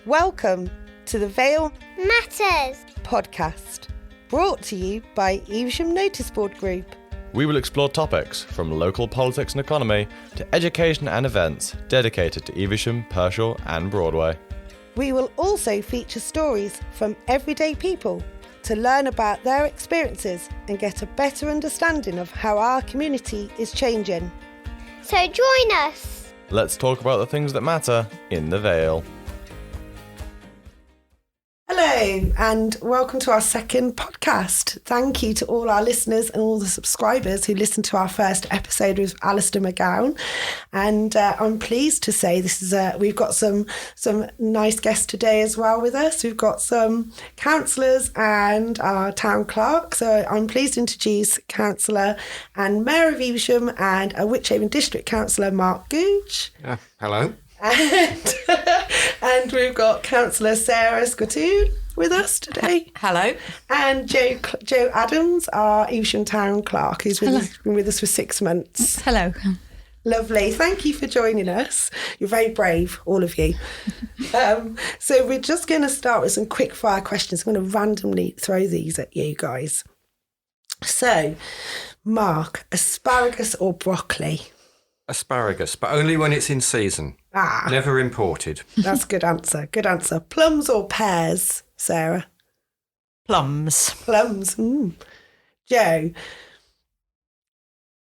Welcome to the Valematters podcast, brought to you by Evesham Noticeboard Group. We will explore topics from local politics and economy to education and events dedicated to Evesham, Pershore and Broadway. We will also feature stories from everyday people to learn about their experiences and get a better understanding of how our community is changing. So join us. Let's talk about the things that matter in the Vale. Hello and welcome to our second podcast. Thank you to all our listeners and all the subscribers who listened to our first episode with Alistair McGowan. And I'm pleased to say we've got some nice guests today as well with us. We've got some councillors and our town clerk. So I'm pleased to introduce Councillor and Mayor of Evesham and a Wychavon District Councillor, Mark Goodge. Hello. And we've got Councillor Sarah Schaathun with us today. Hello. And Joe Adams, our Evesham Town Clerk, who's been with us for 6 months. Hello. Lovely. Thank you for joining us. You're very brave, all of you. So we're just going to start with some quick fire questions. I'm going to randomly throw these at you guys. So, Mark, asparagus or broccoli? Asparagus, but only when it's in season. Never imported. That's a good answer. Good answer. Plums or pears, Sarah? Plums. Plums. Joe,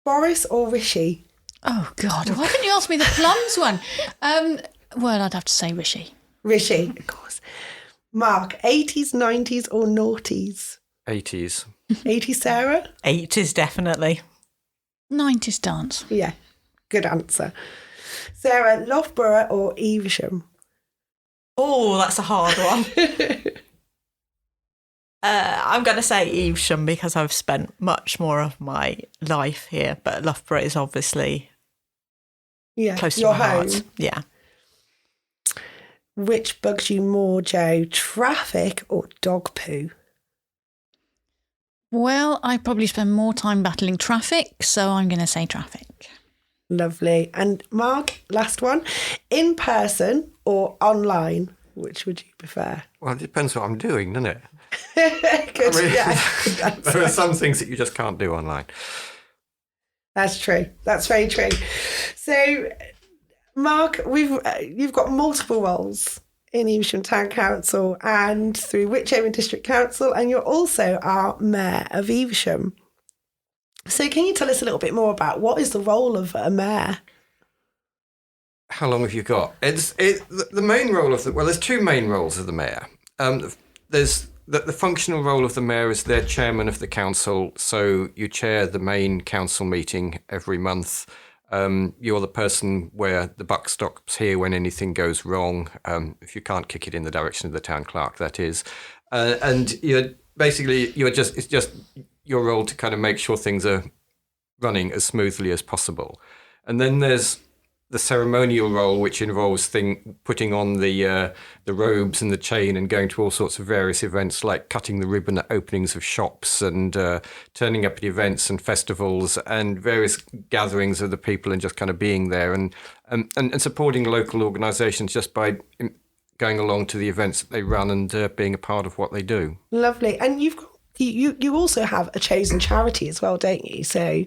Boris or Rishi? Oh, God. Why didn't you ask me the plums one? Well, I'd have to say Rishi. Rishi, of course. Mark, 80s, 90s or noughties? 80s. 80s, Sarah? 80s, definitely. 90s dance. Yeah, good answer. Sarah, Loughborough or Evesham? Oh, that's a hard one. I'm going to say Evesham because I've spent much more of my life here, but Loughborough is obviously close to your my heart. home. Yeah. Which bugs you more, Joe? Traffic or dog poo? Well, I probably spend more time battling traffic, so I'm going to say traffic. Lovely. And Mark, last one. In person or online? Which would you prefer? Well, it depends what I'm doing, doesn't it? Good, good There are some things that you just can't do online. That's true. That's very true. So, Mark, you've got multiple roles in Evesham Town Council and through Wychavon District Council, and you're also our Mayor of Evesham. So can you tell us a little bit more about what is the role of a mayor? How long have you got? The main role of there's two main roles of the mayor. There's the functional role of the mayor is they're chairman of the council, so you chair the main council meeting every month. You're the person where the buck stops here when anything goes wrong, if you can't kick it in the direction of the town clerk, that is. And it's just your role to kind of make sure things are running as smoothly as possible. And then there's the ceremonial role, which involves putting on the robes and the chain and going to all sorts of various events like cutting the ribbon at openings of shops and turning up at events and festivals and various gatherings of the people and just kind of being there and supporting local organisations just by going along to the events that they run and being a part of what they do. Lovely. And you also have a chosen charity as well, don't you? So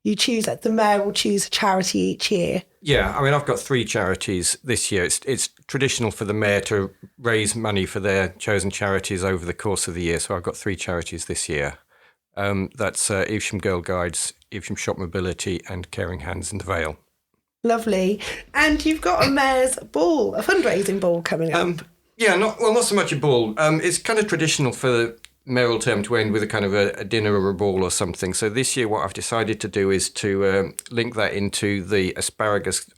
you choose that the mayor will choose a charity each year. Yeah, I mean, I've got 3 charities this year. It's traditional for the mayor to raise money for their chosen charities over the course of the year. So I've got 3 charities this year. That's Evesham Girl Guides, Evesham Shop Mobility and Caring Hands in the Vale. Lovely. And you've got a mayor's ball, a fundraising ball coming up. Not so much a ball. It's kind of traditional for the mayoral term to end with a kind of a dinner or a ball or something. So this year what I've decided to do is to link that into the asparagus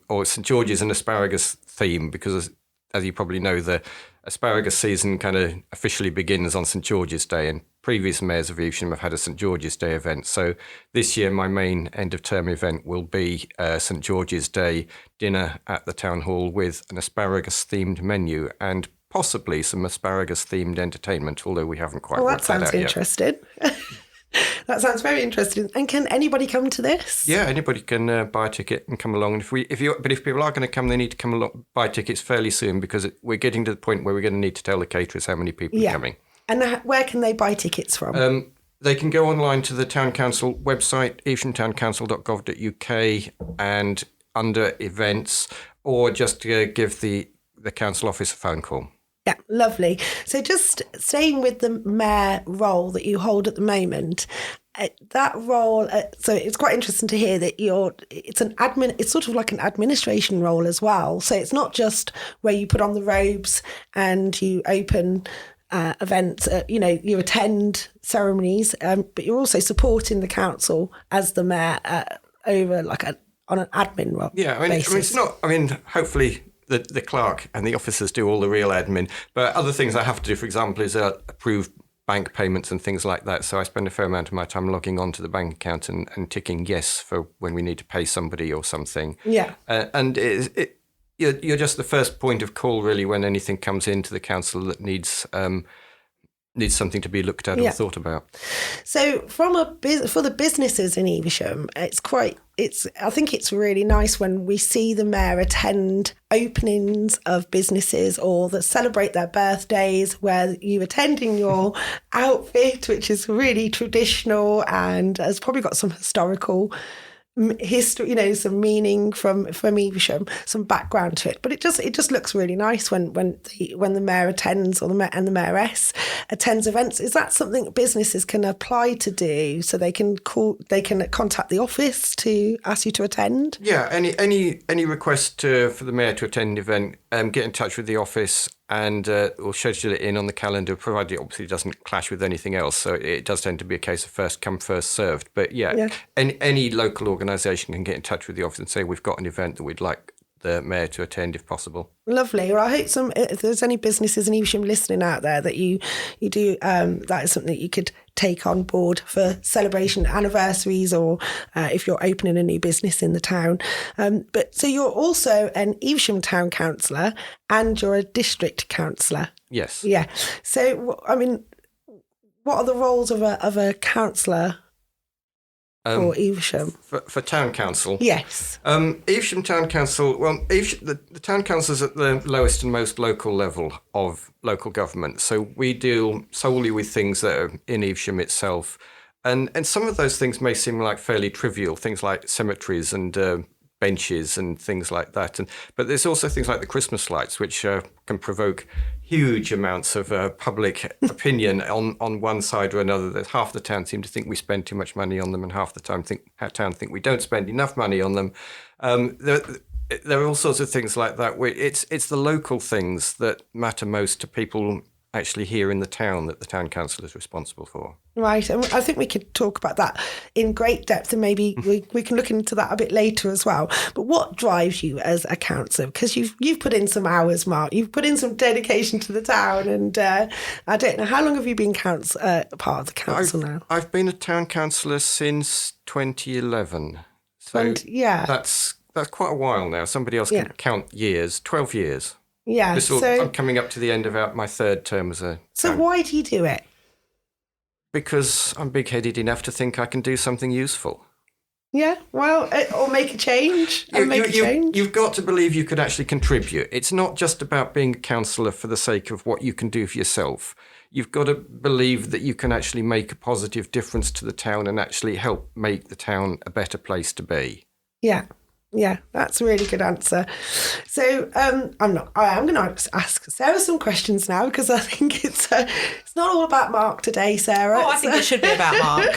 or St George's and asparagus theme, because as you probably know, the asparagus season kind of officially begins on St George's Day, and previous mayors of Evesham have had a St George's Day event. So this year my main end of term event will be St George's Day dinner at the town hall with an asparagus themed menu and possibly some asparagus-themed entertainment, although we haven't quite worked that out yet. That sounds interesting. That sounds very interesting. And can anybody come to this? Yeah, anybody can buy a ticket and come along. And if people are going to come, they need to come along, buy tickets fairly soon, because we're getting to the point where we're going to need to tell the caterers how many people are coming. And where can they buy tickets from? They can go online to the Town Council website, eveshamtowncouncil.gov.uk, and under events, or just give the council office a phone call. Yeah, lovely. So just staying with the mayor role that you hold at the moment, that role, so it's quite interesting to hear that it's sort of like an administration role as well. So it's not just where you put on the robes and you open events, you attend ceremonies, but you're also supporting the council as the mayor over on an admin role. Yeah, basis. it's not, hopefully the clerk and the officers do all the real admin, but other things I have to do, for example, is approve bank payments and things like that. So I spend a fair amount of my time logging onto the bank account and ticking yes for when we need to pay somebody or something. Yeah. And you're just the first point of call, really, when anything comes into the council that needs something to be looked at or thought about. So for the businesses in Evesham, I think it's really nice when we see the mayor attend openings of businesses or that celebrate their birthdays, where you attend in your outfit, which is really traditional and has probably got some historical history, some meaning from Evesham, some background to it. But it just looks really nice when the mayor attends, or the mayoress attends events. Is that something that businesses can apply to do? So they can contact the office to ask you to attend? Yeah, any request for the mayor to attend an event, get in touch with the office, and we'll schedule it in on the calendar, provided it obviously doesn't clash with anything else. So it does tend to be a case of first come, first served. But any local organisation can get in touch with the office and say, we've got an event that we'd like the mayor to attend if possible. Lovely. Well, I hope if there's any businesses in Evesham listening out there that you do, that is something that you could take on board for celebration anniversaries, or if you're opening a new business in the town. But so you're also an Evesham town councillor and you're a district councillor. Yes. Yeah. So, what are the roles of a councillor for Evesham? For town council? Yes. Evesham Town Council, the town council is at the lowest and most local level of local government. So we deal solely with things that are in Evesham itself. And some of those things may seem like fairly trivial, things like cemeteries and benches and things like that. But there's also things like the Christmas lights, which can provoke huge amounts of public opinion on one side or another. That half the town seem to think we spend too much money on them, and half the town think we don't spend enough money on them. There are all sorts of things like that. Where it's the local things that matter most to people actually here in the town that the town council is responsible for. Right, and I think we could talk about that in great depth, and maybe we can look into that a bit later as well. But what drives you as a councillor? Because you've put in some hours, Mark. You've put in some dedication to the town, and I don't know, how long have you been part of the council now? I've been a town councillor since 2011. So that's quite a while now. Somebody else can count years. 12 years. Yeah, I'm coming up to the end of my third term as a... So why do you do it? Because I'm big-headed enough to think I can do something useful. Yeah, well, or make a change. You've got to believe you could actually contribute. It's not just about being a councillor for the sake of what you can do for yourself. You've got to believe that you can actually make a positive difference to the town and actually help make the town a better place to be. Yeah, that's a really good answer. So I'm going to ask Sarah some questions now, because I think it's not all about Mark today, Sarah. Oh, I think it should be about Mark.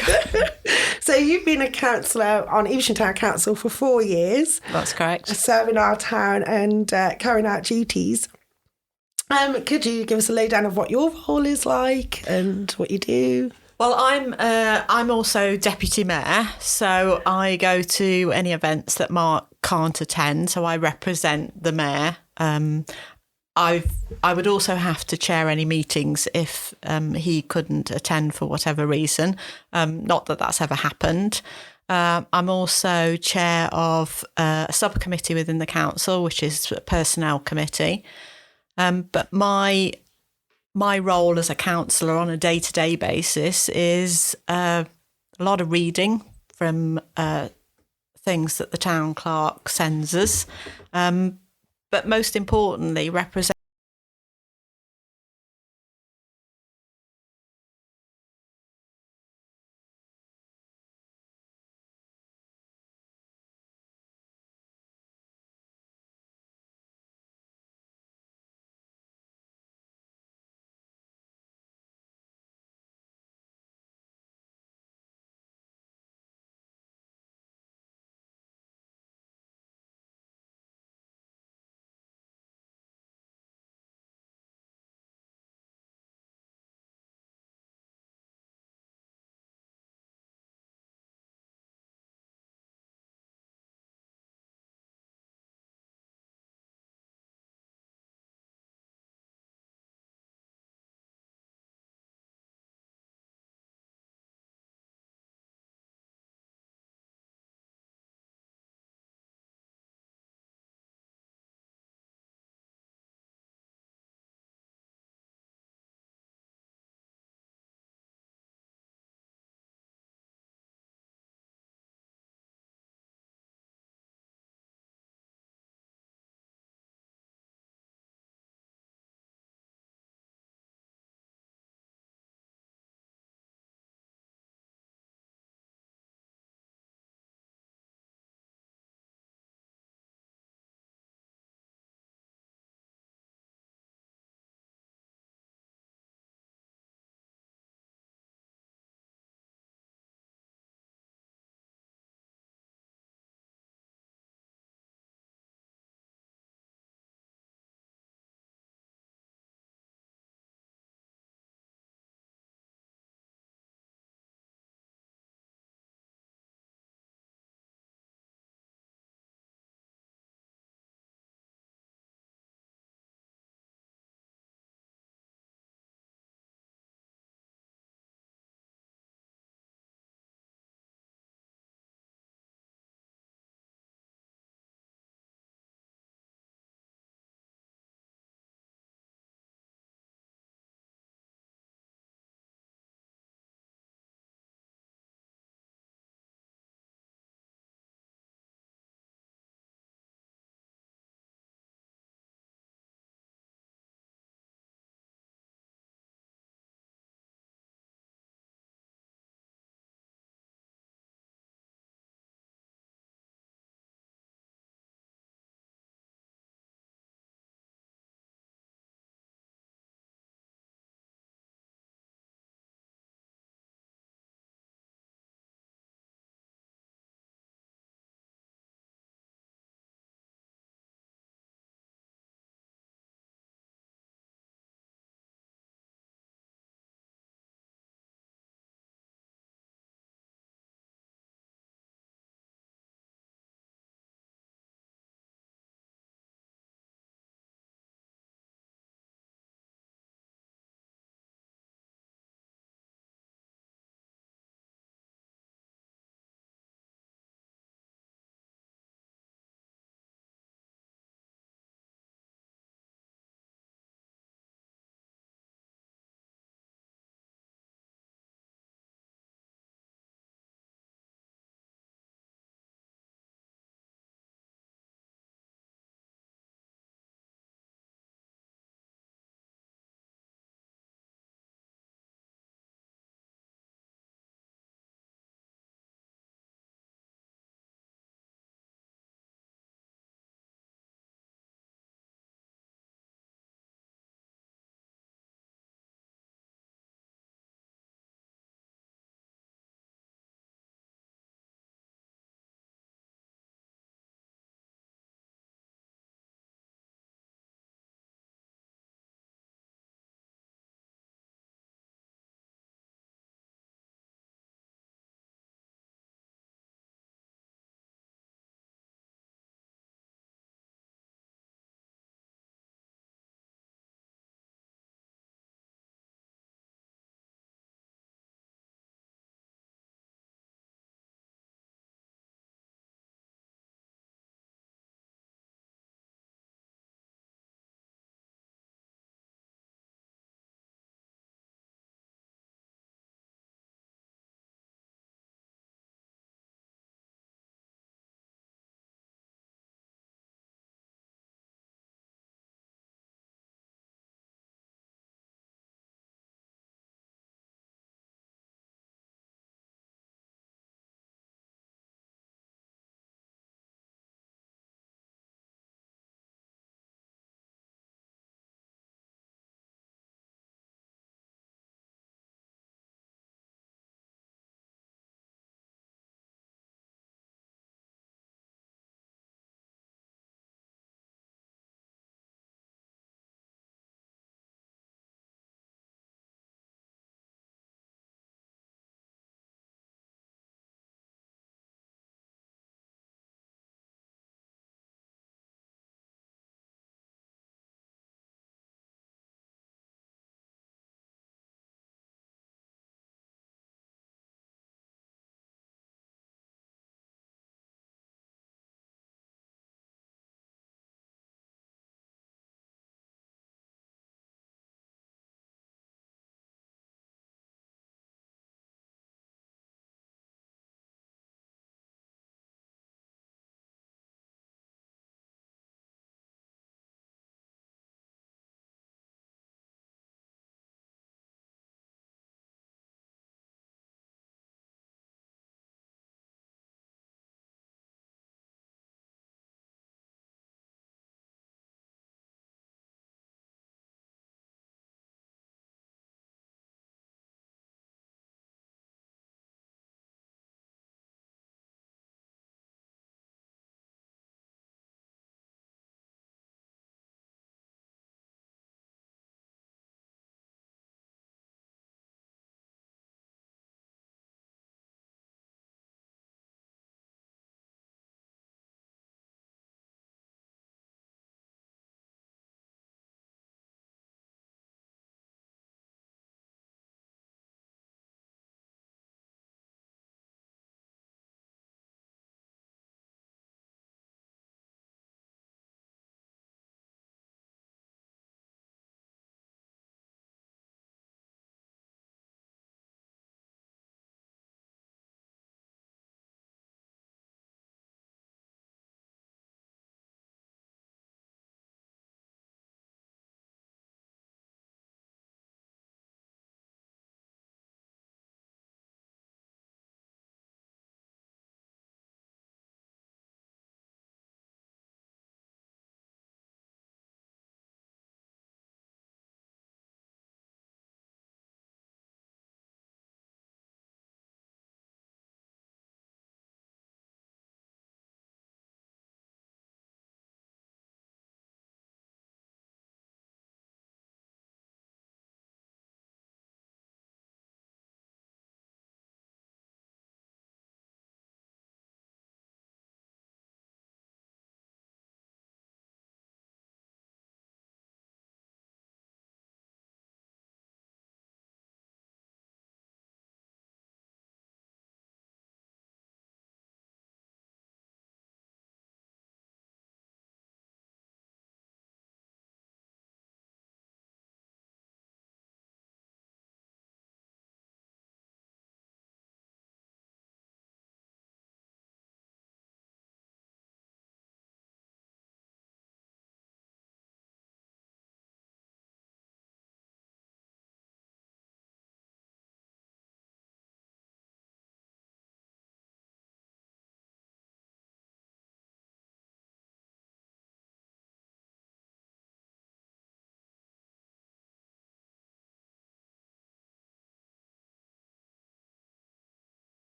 So you've been a councillor on Evesham Town Council for 4 years. That's correct. Serving our town and carrying out duties. Could you give us a lowdown of what your role is like and what you do? Well, I'm also deputy mayor, so I go to any events that Mark can't attend. So I represent the mayor. I would also have to chair any meetings if he couldn't attend for whatever reason. Not that that's ever happened. I'm also chair of a subcommittee within the council, which is a personnel committee. But my role as a councillor on a day-to-day basis is a lot of reading from things that the town clerk sends us, but most importantly, represent